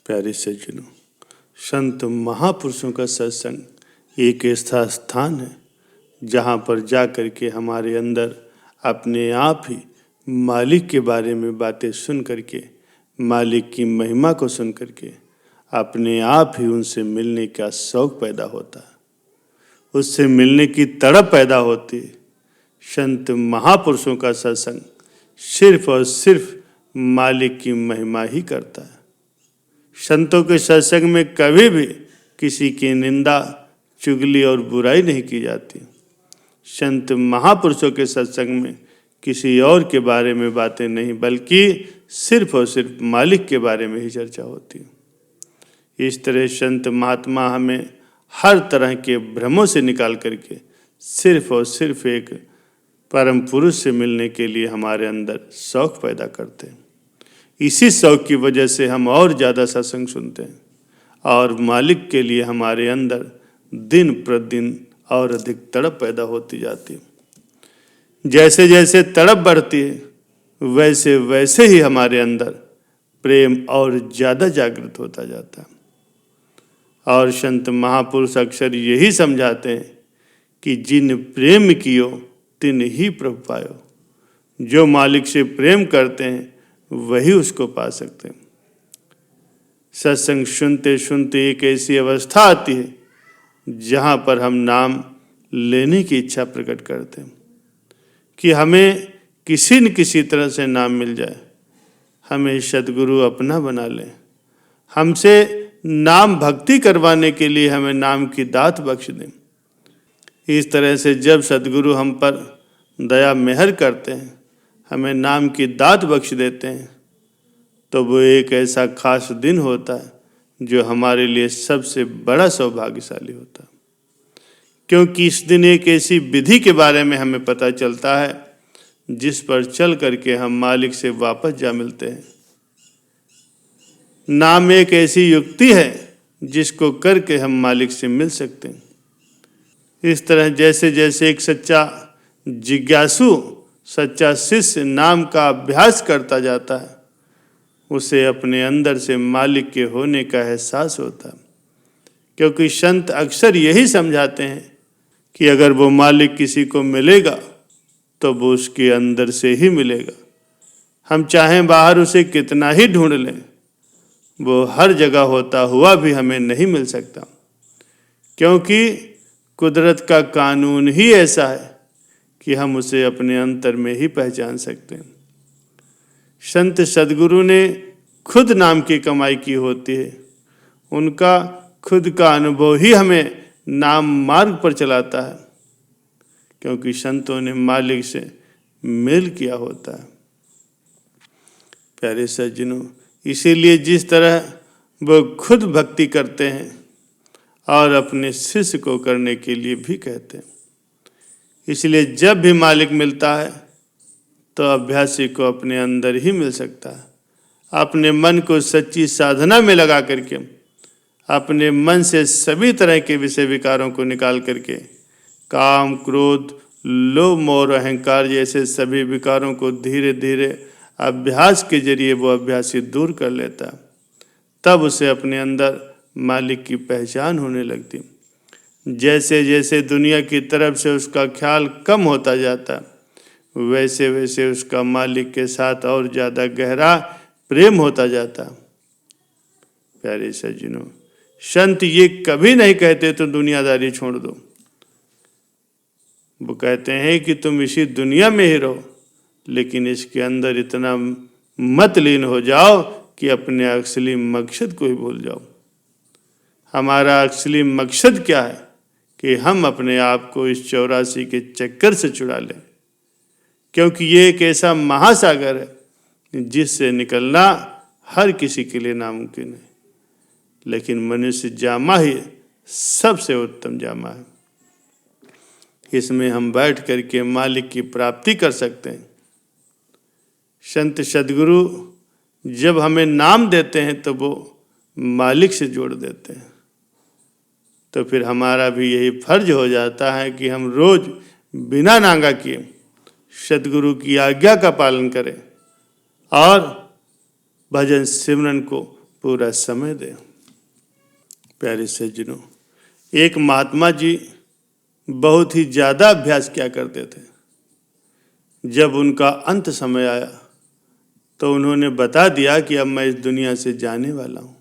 प्यारे सज्जनों, संत महापुरुषों का सत्संग एक ऐसा स्थान है जहाँ पर जा कर के हमारे अंदर अपने आप ही मालिक के बारे में बातें सुन करके, मालिक की महिमा को सुन करके अपने आप ही उनसे मिलने का शौक़ पैदा होता है, उससे मिलने की तड़प पैदा होती है। संत महापुरुषों का सत्संग सिर्फ और सिर्फ मालिक की महिमा ही करता है। संतों के सत्संग में कभी भी किसी की निंदा, चुगली और बुराई नहीं की जाती। संत महापुरुषों के सत्संग में किसी और के बारे में बातें नहीं, बल्कि सिर्फ और सिर्फ मालिक के बारे में ही चर्चा होती है। इस तरह संत महात्मा हमें हर तरह के भ्रमों से निकाल करके सिर्फ और सिर्फ एक परम पुरुष से मिलने के लिए हमारे अंदर शौक़ पैदा करते हैं। इसी शौक़ की वजह से हम और ज़्यादा सत्संग सुनते हैं और मालिक के लिए हमारे अंदर दिन प्रतिदिन और अधिक तड़प पैदा होती जाती है। जैसे जैसे तड़प बढ़ती है, वैसे वैसे ही हमारे अंदर प्रेम और ज़्यादा जागृत होता जाता है। और संत महापुरुष अक्सर यही समझाते हैं कि जिन प्रेम कियो तिन ही प्रभु पायो। जो मालिक से प्रेम करते हैं वही उसको पा सकते हैं। सत्संग सुनते सुनते एक ऐसी अवस्था आती है जहाँ पर हम नाम लेने की इच्छा प्रकट करते हैं कि हमें किसी न किसी तरह से नाम मिल जाए, हमें सद्गुरु अपना बना लें, हमसे नाम भक्ति करवाने के लिए हमें नाम की दात बख्श दें। इस तरह से जब सद्गुरु हम पर दया मेहर करते हैं, हमें नाम की दात बख्श देते हैं, तो वो एक ऐसा खास दिन होता है जो हमारे लिए सबसे बड़ा सौभाग्यशाली होता है। क्योंकि इस दिन एक ऐसी विधि के बारे में हमें पता चलता है जिस पर चल करके हम मालिक से वापस जा मिलते हैं। नाम एक ऐसी युक्ति है जिसको करके हम मालिक से मिल सकते हैं। इस तरह जैसे जैसे एक सच्चा जिज्ञासु, सच्चा शिष्य नाम का अभ्यास करता जाता है, उसे अपने अंदर से मालिक के होने का एहसास होता है। क्योंकि संत अक्सर यही समझाते हैं कि अगर वो मालिक किसी को मिलेगा तो वो उसके अंदर से ही मिलेगा। हम चाहें बाहर उसे कितना ही ढूंढ लें, वो हर जगह होता हुआ भी हमें नहीं मिल सकता। क्योंकि कुदरत का कानून ही ऐसा है कि हम उसे अपने अंतर में ही पहचान सकते हैं। संत सद्गुरु ने खुद नाम की कमाई की होती है। उनका खुद का अनुभव ही हमें नाम मार्ग पर चलाता है, क्योंकि संतों ने मालिक से मेल किया होता है। प्यारे सज्जनों, इसीलिए जिस तरह वो खुद भक्ति करते हैं और अपने शिष्य को करने के लिए भी कहते हैं, इसलिए जब भी मालिक मिलता है तो अभ्यासी को अपने अंदर ही मिल सकता है। अपने मन को सच्ची साधना में लगा करके, अपने मन से सभी तरह के विषय विकारों को निकाल करके काम, क्रोध, लोभ, मोह और अहंकार जैसे सभी विकारों को धीरे धीरे अभ्यास के जरिए वो अभ्यासी दूर कर लेता है। तब उसे अपने अंदर मालिक की पहचान होने लगती। जैसे जैसे दुनिया की तरफ से उसका ख्याल कम होता जाता, वैसे वैसे उसका मालिक के साथ और ज़्यादा गहरा प्रेम होता जाता। प्यारे सज्जनों, संत ये कभी नहीं कहते तो दुनियादारी छोड़ दो। वो कहते हैं कि तुम इसी दुनिया में ही रहो, लेकिन इसके अंदर इतना मत लीन हो जाओ कि अपने असली मकसद को ही भूल जाओ। हमारा असली मकसद क्या है कि हम अपने आप को इस 84 के चक्कर से छुड़ा लें। क्योंकि ये एक ऐसा महासागर है जिससे निकलना हर किसी के लिए नामुमकिन है, लेकिन मनुष्य जामा ही सबसे उत्तम जामा है। इसमें हम बैठ करके मालिक की प्राप्ति कर सकते हैं। संत सद्गुरु जब हमें नाम देते हैं तो वो मालिक से जोड़ देते हैं। तो फिर हमारा भी यही फर्ज हो जाता है कि हम रोज बिना नागा किए सद्गुरु की आज्ञा का पालन करें और भजन सिमरन को पूरा समय दें। प्यारे सज्जनों, एक महात्मा जी बहुत ही ज़्यादा अभ्यास किया करते थे। जब उनका अंत समय आया तो उन्होंने बता दिया कि अब मैं इस दुनिया से जाने वाला हूँ।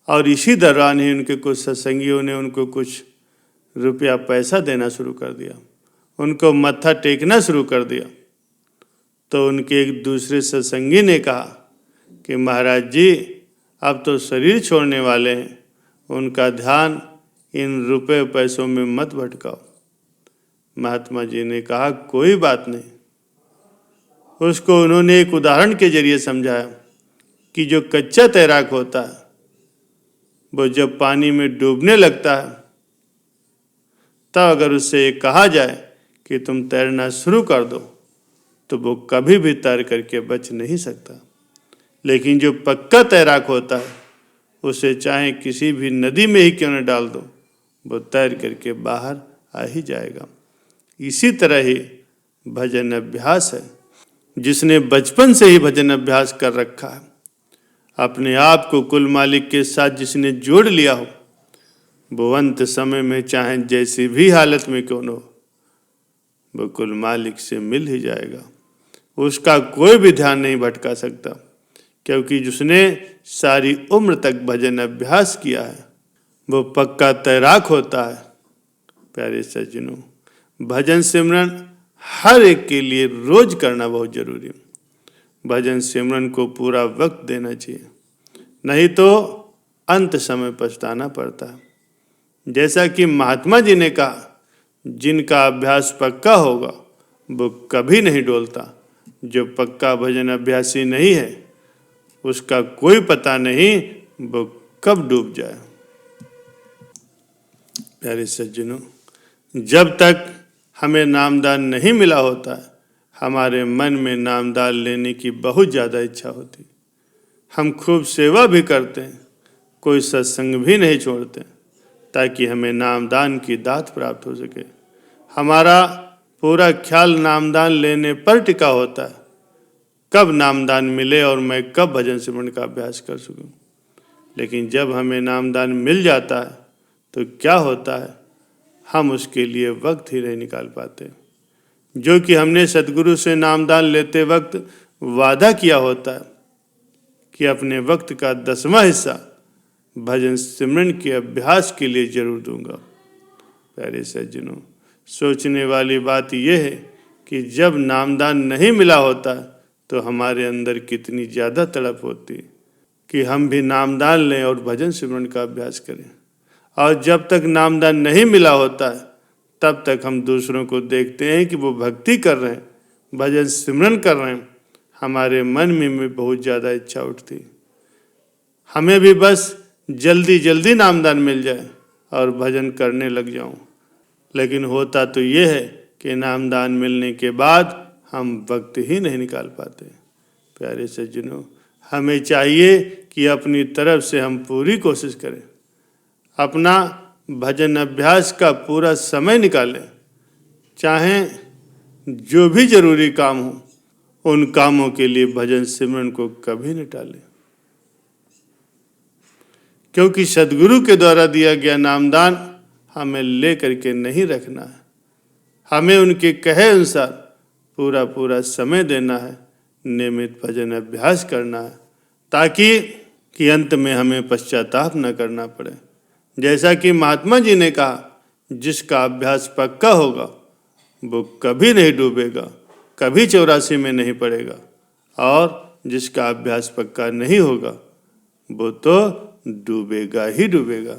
और इसी दौरान ही उनके कुछ सत्संगियों ने उनको कुछ रुपया पैसा देना शुरू कर दिया, उनको मत्था टेकना शुरू कर दिया। तो उनके एक दूसरे सत्संगी ने कहा कि महाराज जी, अब तो शरीर छोड़ने वाले हैं, उनका ध्यान इन रुपए पैसों में मत भटकाओ। महात्मा जी ने कहा कोई बात नहीं। उसको उन्होंने एक उदाहरण के जरिए समझाया कि जो कच्चा तैराक होता है वो जब पानी में डूबने लगता है तब अगर उससे ये कहा जाए कि तुम तैरना शुरू कर दो तो वो कभी भी तैर करके बच नहीं सकता। लेकिन जो पक्का तैराक होता है उसे चाहे किसी भी नदी में ही क्यों न डाल दो, वो तैर करके बाहर आ ही जाएगा। इसी तरह ही भजन अभ्यास है। जिसने बचपन से ही भजन अभ्यास कर रखा है, अपने आप को कुल मालिक के साथ जिसने जोड़ लिया हो, वो अंत समय में चाहे जैसी भी हालत में क्यों न हो, वो कुल मालिक से मिल ही जाएगा। उसका कोई भी ध्यान नहीं भटका सकता, क्योंकि जिसने सारी उम्र तक भजन अभ्यास किया है वो पक्का तैराक होता है। प्यारे सज्जनों, भजन सिमरन हर एक के लिए रोज करना बहुत जरूरी है। भजन सिमरन को पूरा वक्त देना चाहिए, नहीं तो अंत समय पछताना पड़ता है। जैसा कि महात्मा जी ने कहा, जिनका अभ्यास पक्का होगा वो कभी नहीं डोलता। जो पक्का भजन अभ्यासी नहीं है उसका कोई पता नहीं वो कब डूब जाए। प्यारे सज्जनों, जब तक हमें नामदान नहीं मिला होता है, हमारे मन में नामदान लेने की बहुत ज़्यादा इच्छा होती। हम खूब सेवा भी करते हैं, कोई सत्संग भी नहीं छोड़ते ताकि हमें नामदान की दात प्राप्त हो सके। हमारा पूरा ख्याल नामदान लेने पर टिका होता है, कब नामदान मिले और मैं कब भजन सिमरन का अभ्यास कर सकूं। लेकिन जब हमें नामदान मिल जाता है तो क्या होता है, हम उसके लिए वक्त ही नहीं निकाल पाते। जो कि हमने सदगुरु से नामदान लेते वक्त वादा किया होता है कि अपने वक्त का 10वां हिस्सा भजन सिमरन के अभ्यास के लिए जरूर दूंगा। प्यारे सज्जनों, सोचने वाली बात यह है कि जब नामदान नहीं मिला होता तो हमारे अंदर कितनी ज़्यादा तड़प होती कि हम भी नामदान लें और भजन सिमरन का अभ्यास करें। और जब तक नामदान नहीं मिला होता है तब तक हम दूसरों को देखते हैं कि वो भक्ति कर रहे हैं, भजन सिमरन कर रहे हैं, हमारे मन में बहुत ज़्यादा इच्छा उठती, हमें भी बस जल्दी जल्दी नामदान मिल जाए और भजन करने लग जाऊं। लेकिन होता तो ये है कि नामदान मिलने के बाद हम वक्त ही नहीं निकाल पाते। प्यारे सज्जनों, हमें चाहिए कि अपनी तरफ से हम पूरी कोशिश करें, अपना भजन अभ्यास का पूरा समय निकालें, चाहे जो भी जरूरी काम हो उन कामों के लिए भजन सिमरन को कभी न टालें। क्योंकि सदगुरु के द्वारा दिया गया नामदान हमें ले करके नहीं रखना है, हमें उनके कहे अनुसार पूरा पूरा समय देना है, नियमित भजन अभ्यास करना है, ताकि अंत में हमें पश्चाताप न करना पड़े। जैसा कि महात्मा जी ने कहा, जिसका अभ्यास पक्का होगा वो कभी नहीं डूबेगा, कभी 84 में नहीं पड़ेगा, और जिसका अभ्यास पक्का नहीं होगा वो तो डूबेगा ही डूबेगा।